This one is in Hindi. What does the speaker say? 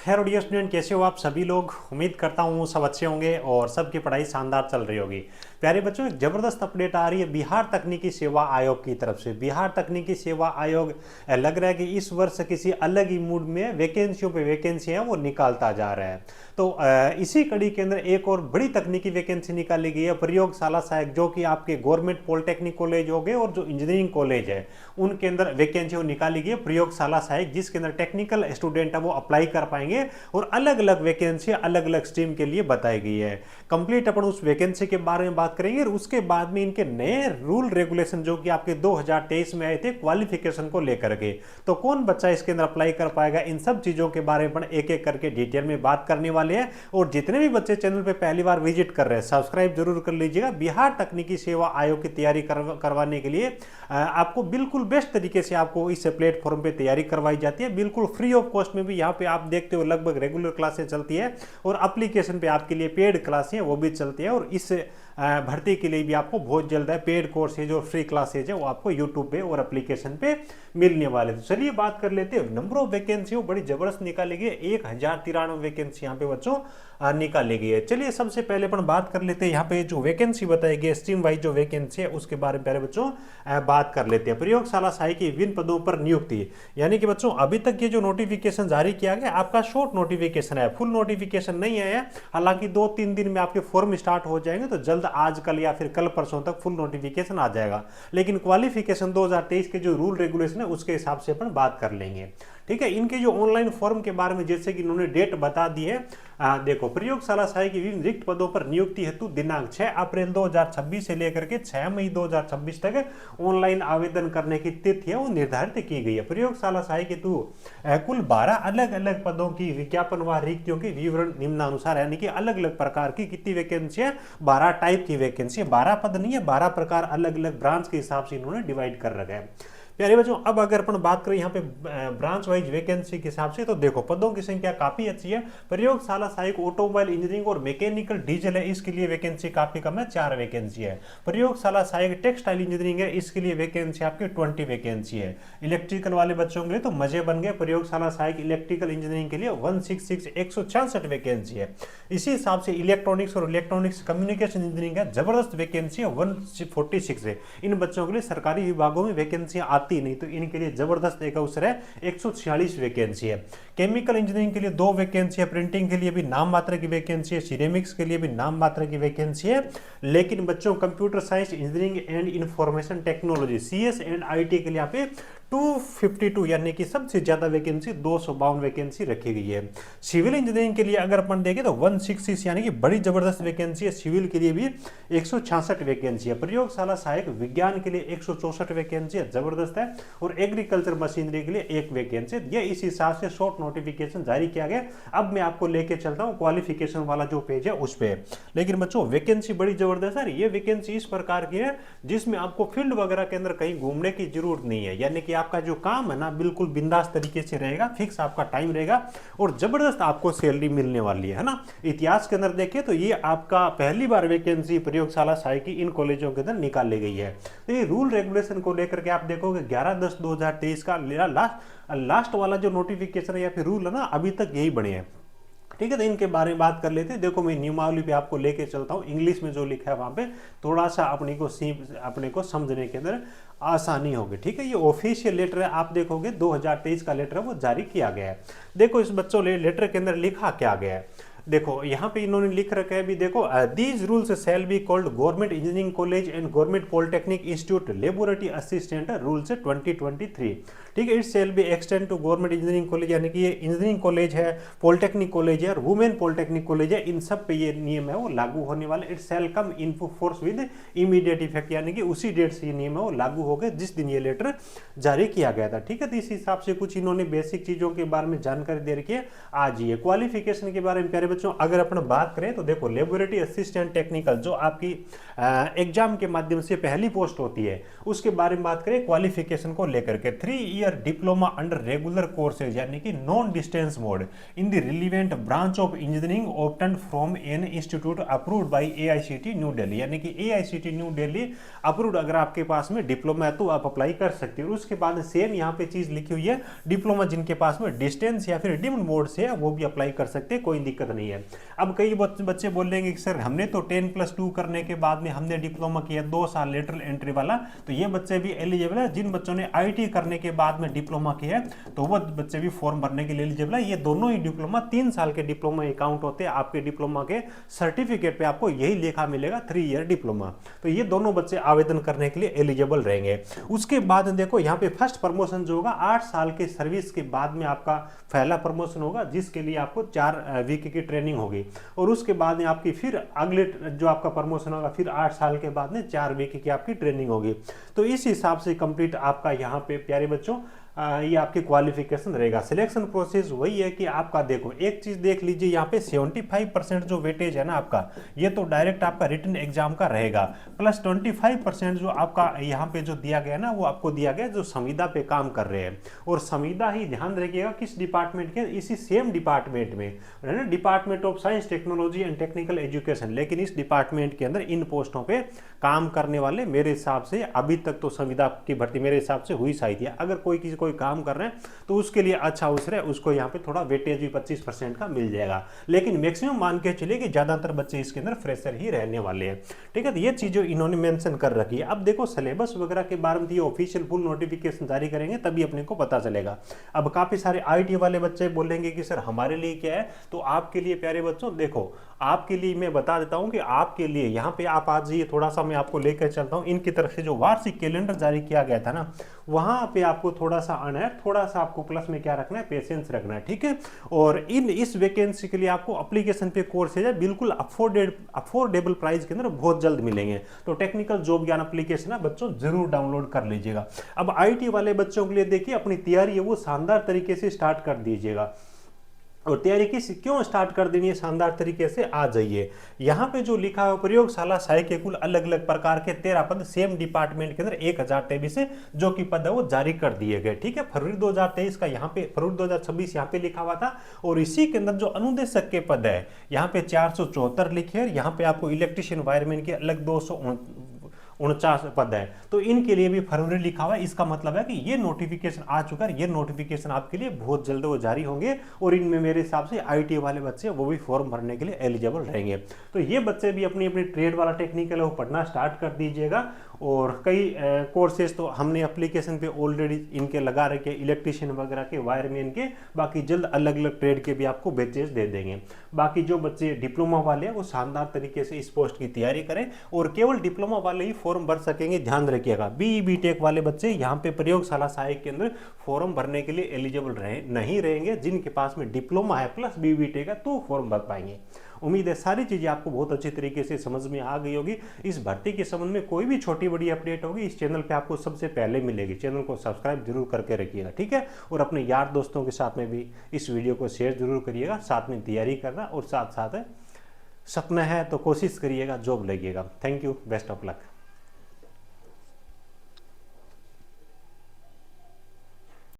खैर डियर स्टूडेंट, कैसे हो आप सभी लोग। उम्मीद करता हूँ सब अच्छे होंगे और सबकी पढ़ाई शानदार चल रही होगी। प्यारे बच्चों, एक जबरदस्त अपडेट आ रही है बिहार तकनीकी सेवा आयोग की तरफ से। बिहार तकनीकी सेवा आयोग लग रहा है कि इस वर्ष किसी अलग ही मूड में वैकेंसियों पे वैकेंसियां वो निकालता जा रहा है। तो इसी कड़ी के अंदर एक और बड़ी तकनीकी वैकेंसी निकाली गई है, प्रयोगशाला सहायक, जो कि आपके गवर्नमेंट पॉलिटेक्निक कॉलेज हो गए और जो इंजीनियरिंग कॉलेज है उनके अंदर वैकेंसी निकाली गई है प्रयोगशाला सहायक, जिसके अंदर टेक्निकल स्टूडेंट है वो अप्लाई कर पाएंगे और अलग अलग वैकेंसी अलग अलग स्ट्रीम के लिए बताई गई है। कंप्लीट अपन उस वैकेंसी के बारे में बात करेंगे और उसके बाद में इनके नए रूल रेगुलेशन जो कि आपके 2023 में आए थे क्वालिफिकेशन को लेकर के, तो कौन बच्चा इसके अंदर अप्लाई कर पाएगा, इन सब चीजों के बारे में एक एक करके डिटेल में बात करने वाले हैं। और जितने भी बच्चे चैनल पे पहली बार विजिट कर रहे हैं सब्सक्राइब जरूर कर लीजिएगा। बिहार तकनीकी सेवा आयोग की तैयारी करवाने के लिए आपको बिल्कुल बेस्ट तरीके से आपको इस प्लेटफॉर्म पे तैयारी करवाई जाती है, बिल्कुल फ्री ऑफ कॉस्ट में भी। यहाँ पे आप देखते हो लगभग रेगुलर क्लासें चलती है और एप्लीकेशन पे आपके लिए पेड क्लासें वो भी चलती है। और इस भर्ती के लिए भी आपको बहुत जल्द है पेड कोर्सेज और फ्री क्लासेज है वो आपको यूट्यूब पे और एप्लीकेशन पे मिलने वाले। तो चलिए बात कर लेते हैं। नंबर ऑफ वैकेंसी बड़ी जबरदस्त निकाली गई है, 1093 वैकेंसी यहाँ पे बच्चों निकाली गई है। चलिए सबसे पहले अपन बात कर लेते हैं यहाँ पे जो वैकेंसी बताई गई स्ट्रीम वाइज जो वैकेंसी है उसके बारे में पहले बच्चों बात कर लेते हैं। प्रयोगशाला सहायक की विभिन्न पदों पर नियुक्ति, यानी कि बच्चों अभी तक ये जो नोटिफिकेशन जारी किया गया आपका शॉर्ट नोटिफिकेशन है, फुल नोटिफिकेशन नहीं आया। हालांकि 2-3 दिन में आपके फॉर्म स्टार्ट हो जाएंगे तो जल्द आज कल या फिर कल परसों तक फुल नोटिफिकेशन आ जाएगा। लेकिन क्वालिफिकेशन 2023 के जो रूल रेगुलेशन है उसके हिसाब से अपन बात कर लेंगे, ठीक है। इनके जो ऑनलाइन फॉर्म के बारे में जैसे कि इन्होंने डेट बता दी है, देखो प्रयोगशाला सहायक की विभिन्न रिक्त पदों पर नियुक्ति हेतु दिनांक 6 अप्रैल 2026 से लेकर के 6 मई 2026 तक ऑनलाइन आवेदन करने की तिथि है वो निर्धारित की गई है। प्रयोगशाला सहायक हेतु कुल 12 अलग अलग पदों की विज्ञापन व रिक्तियों की विवरण निम्नानुसार, यानी कि अलग अलग प्रकार की कितनी वैकेंसी है, 12 टाइप की वैकेंसी है, 12 पद नहीं है, 12 प्रकार अलग अलग ब्रांच के हिसाब से इन्होंने डिवाइड कर रखा है। प्यारे बच्चों, अब अगर अपन बात करें यहाँ पे ब्रांच वाइज वैकेंसी के हिसाब से, तो देखो पदों की संख्या काफी अच्छी है। प्रयोगशाला सहायक ऑटोमोबाइल इंजीनियरिंग और मैकेनिकल डीजल है, इसके लिए वैकेंसी काफी कम है, 4 वैकेंसी है। प्रयोगशाला सहायक टेक्सटाइल इंजीनियरिंग है, इसके लिए वैकेंसी आपकी 20 वैकेंसी है। इलेक्ट्रिकल वाले बच्चों के लिए तो मजे बन गए, प्रयोगशाला सहायक इलेक्ट्रिकल इंजीनियरिंग के लिए 166 वैकेंसी है। इसी हिसाब से इलेक्ट्रॉनिक्स और इलेक्ट्रॉनिक्स कम्युनिकेशन इंजीनियरिंग है, जबरदस्त वैकेंसी है, 146 है। इन बच्चों के लिए सरकारी विभागों में वैकेंसी नहीं, तो इनके लिए जबरदस्त एक अवसर है, 146 वैकेंसी है। केमिकल इंजीनियरिंग के लिए 2 वैकेंसी है, प्रिंटिंग के लिए भी नाम मात्र की वैकेंसी है, सिरेमिक्स के लिए भी नाम मात्र की वैकेंसी है। लेकिन बच्चों computer science engineering and information technology CS and IT के लिए यहाँ पे 252 यानी कि सबसे ज्यादा वैकेंसी 252 वैकेंसी रखी गई है। सिविल इंजीनियरिंग के लिए अगर अपन देखें तो 166 यानी कि बड़ी जबरदस्त वैकेंसी है, सिविल के लिए भी 166 वैकेंसी है। प्रयोगशाला सहायक विज्ञान के लिए 164 वैकेंसी है, जबरदस्त है। और एग्रीकल्चर मशीनरी के लिए 1 वैकेंसी, ये इस हिसाब से शॉर्ट नोटिफिकेशन जारी किया गया। अब मैं आपको लेके चलता हूँ क्वालिफिकेशन वाला जो पेज है उस पर। लेकिन बच्चों वैकेंसी बड़ी जबरदस्त है, ये वैकेंसी इस प्रकार की है जिसमें आपको फील्ड वगैरह के अंदर कहीं घूमने की जरूरत नहीं है, यानी कि आपका जो काम है ना बिल्कुल बिंदास तरीके से रहेगा, फिक्स आपका टाइम रहेगा और जबरदस्त आपको सैलरी मिलने वाली है ना। इतिहास के अंदर देखें तो ये आपका पहली बार वैकेंसी प्रयोगशाला सहायक की इन कॉलेजों के अंदर निकाली गई है। तो ये रूल रेगुलेशन को लेकर के आप देखोगे 11/10/2023 का लास्ट वाला जो नोटिफिकेशन है या फिर रूल है ना, अभी तक यही बने हैं, ठीक है। तो इनके बारे में बात कर लेते हैं। देखो मैं नियमावली पे आपको लेके चलता हूँ, इंग्लिश में जो लिखा है वहां पे थोड़ा सा अपने को समझने के अंदर आसानी होगी, ठीक है। ये ऑफिशियल लेटर है, आप देखोगे 2023 का लेटर है वो जारी किया गया है। देखो इस बच्चों लेटर के अंदर लिखा क्या गया है, देखो यहाँ पे इन्होंने लिख रखा है भी, देखो these rules shall be called government engineering college and government polytechnic institute laboratory assistant rules 2023, ठीक है। It shall be extend to government engineering college, यानी कि ये इंजीनियरिंग कॉलेज है, पॉलिटेक्निक कॉलेज है और वुमेन पॉलिटेक्निक कॉलेज है, इन सब पे ये नियम है वो लागू होने वाले। It shall come in force with immediate effect, यानी कि उसी डेट से ये नियम है वो लागू हो गए जिस दिन ये लेटर जारी किया गया था, ठीक है। तो इस हिसाब से कुछ इन्होंने बेसिक चीजों के बारे में जानकारी दे रखी है। आज ये क्वालिफिकेशन के बारे में प्यारे बच्चों अगर अपन बात करें तो देखो लेबोरेटरी असिस्टेंट टेक्निकल जो आपकी एग्जाम के माध्यम से पहली पोस्ट होती है, उसके बारे में बात करें क्वालिफिकेशन को लेकर के 3 year diploma under regular courses यानी कि non distance mode in the relevant branch of engineering obtain from an institute approved by AICTE new Delhi, यानी कि AICTE न्यू दिल्ली अप्रूव्ड अगर आपके पास में डिप्लोमा है तो आप अप्लाई कर सकते हो। उसके बाद सेम यहाँ पे चीज लिखी हुई है, डिप्लोमा जिनके पास में डिस्टेंस या फिर डिम्ड मोड से है वो भी अप्लाई कर सकते हैं, कोई दिक्कत नहीं है। अब कई बच्चे बोलेंगे कि सर हमने तो 10+2 करने के बाद में हमने डिप्लोमा किया 2 साल लेटरल एंट्री वाला, तो ये बच्चे भी एलिजिबल है। जिन बच्चों ने IIT करने के बाद में डिप्लोमा किया है तो वो बच्चे भी फॉर्म भरने के लिए एलिजिबल है। ये दोनों ही डिप्लोमा 3 साल के डिप्लोमा अकाउंट होते हैं, आपके डिप्लोमा के सर्टिफिकेट पे आपको यही लिखा मिलेगा 3 ईयर डिप्लोमा, तो ये दोनों बच्चे आवेदन करने के लिए एलिजिबल रहेंगे। उसके बाद देखो यहाँ पे फर्स्ट प्रमोशन जो होगा 8 साल के सर्विस के बाद में आपका पहला प्रमोशन होगा, जिसके लिए आपको 4 वीक की ट्रेनिंग होगी, और उसके बाद में आपकी फिर अगले जो आपका प्रमोशन होगा फिर 8 साल के बाद में 4 वीक की आपकी ट्रेनिंग होगी। तो इस हिसाब से कंप्लीट आपका यहाँ पे प्यारे बच्चों ये आपकी क्वालिफिकेशन रहेगा। सिलेक्शन प्रोसेस वही है कि आपका देखो एक चीज देख लीजिए, यहाँ पे 75% जो वेटेज है ना आपका, ये तो डायरेक्ट आपका रिटन एग्जाम का रहेगा, प्लस 25% जो आपका यहाँ पे जो दिया गया ना वो आपको दिया गया जो संविदा पे काम कर रहे हैं। और संविदा ही ध्यान रखिएगा किस डिपार्टमेंट के, इसी सेम डिपार्टमेंट में है ना, department of science technology and technical education, लेकिन इस डिपार्टमेंट के अंदर इन पोस्टों पे काम करने वाले मेरे हिसाब से अभी तक तो संविदा की भर्ती मेरे हिसाब से हुई शायद है। अगर कोई किसी कोई काम कर रहे हैं तो उसके लिए अच्छा अवसर है, उसको यहाँ पे थोड़ा वेटेज भी 25% का मिल जाएगा, लेकिन मैक्सिमम मान के चलिए कि ज्यादातर बच्चे इसके अंदर फ्रेशर ही रहने वाले हैं। ठीक है, तो ये चीजें इन्होंने मेंशन कर रखी है। अब देखो सिलेबस वगैरह के बारे में ऑफिशियल फुल नोटिफिकेशन जारी करेंगे तभी अपने को पता चलेगा। अब काफी सारे IIT वाले बच्चे बोलेंगे कि सर हमारे लिए क्या है, तो आपके लिए प्यारे बच्चों देखो आपके लिए मैं बता देता हूं कि आपके लिए यहाँ पे आप आज ये थोड़ा सा मैं आपको लेकर चलता हूं, इनकी तरफ से जो वार्षिक कैलेंडर जारी किया गया था ना, वहां पे आपको थोड़ा सा आना है, थोड़ा सा आपको प्लस में क्या रखना है, पेशेंस रखना है। ठीक है, और इस वैकेंसी के लिए आपको एप्लीकेशन पे कोर्सेज है बिल्कुल अफोर्डेबल प्राइस के अंदर बहुत जल्द मिलेंगे। तो टेक्निकल जॉब ज्ञान एप्लीकेशन है बच्चों जरूर डाउनलोड कर लीजिएगा। अब IIT वाले बच्चों के लिए देखिए अपनी तैयारी है वो शानदार तरीके से स्टार्ट कर दीजिएगा। और तैयारी क्यों स्टार्ट कर देनी है शानदार तरीके से, आ जाइए यहाँ पे जो लिखा है प्रयोगशाला सहायक के कुल अलग अलग प्रकार के 13 पद सेम डिपार्टमेंट के अंदर 1023 है जो कि पद है वो जारी कर दिए गए। ठीक है, फरवरी 2023 का यहाँ पे फरवरी 2026 यहाँ पे लिखा हुआ था, और इसी के अंदर जो अनुदेशक के पद है यहाँ पे 474 लिखे हैं। यहाँ पे आपको इलेक्ट्रिशियन वायरमैन के अलग 249 पद है, तो इनके लिए भी फरवरी लिखा हुआ है। इसका मतलब है कि ये नोटिफिकेशन आ चुका है, ये नोटिफिकेशन आपके लिए बहुत जल्द वो जारी होंगे, और इनमें मेरे हिसाब से IIT वाले बच्चे वो भी फॉर्म भरने के लिए एलिजिबल रहेंगे। तो ये बच्चे भी अपनी अपनी ट्रेड वाला टेक्निकल है वो पढ़ना स्टार्ट कर दीजिएगा। और कई कोर्सेज तो हमने एप्लीकेशन पे ऑलरेडी इनके लगा रखे, इलेक्ट्रिशियन वगैरह के, वायरमैन के, बाकी जल्द अलग अलग ट्रेड के भी आपको बैचेस दे देंगे। बाकी जो बच्चे डिप्लोमा वाले हैं वो शानदार तरीके से इस पोस्ट की तैयारी करें, और केवल डिप्लोमा वाले ही फॉर्म भर सकेंगे। ध्यान रखिएगा BE BTech वाले बच्चे यहाँ पे प्रयोगशाला सहायक के अंदर फॉर्म भरने के लिए एलिजिबल नहीं रहेंगे। जिनके पास में डिप्लोमा है प्लस BE BTech है तो फॉर्म भर पाएंगे। उम्मीद है सारी चीजें आपको बहुत अच्छी तरीके से समझ में आ गई होगी। इस भर्ती के संबंध में कोई भी छोटी बड़ी अपडेट होगी इस चैनल पे आपको सबसे पहले मिलेगी। चैनल को सब्सक्राइब जरूर करके रखिएगा, ठीक है, और अपने यार दोस्तों के साथ में भी इस वीडियो को शेयर जरूर करिएगा। साथ में तैयारी करना और साथ साथ सपना है तो कोशिश करिएगा जॉब लगिएगा। Thank you, best of luck.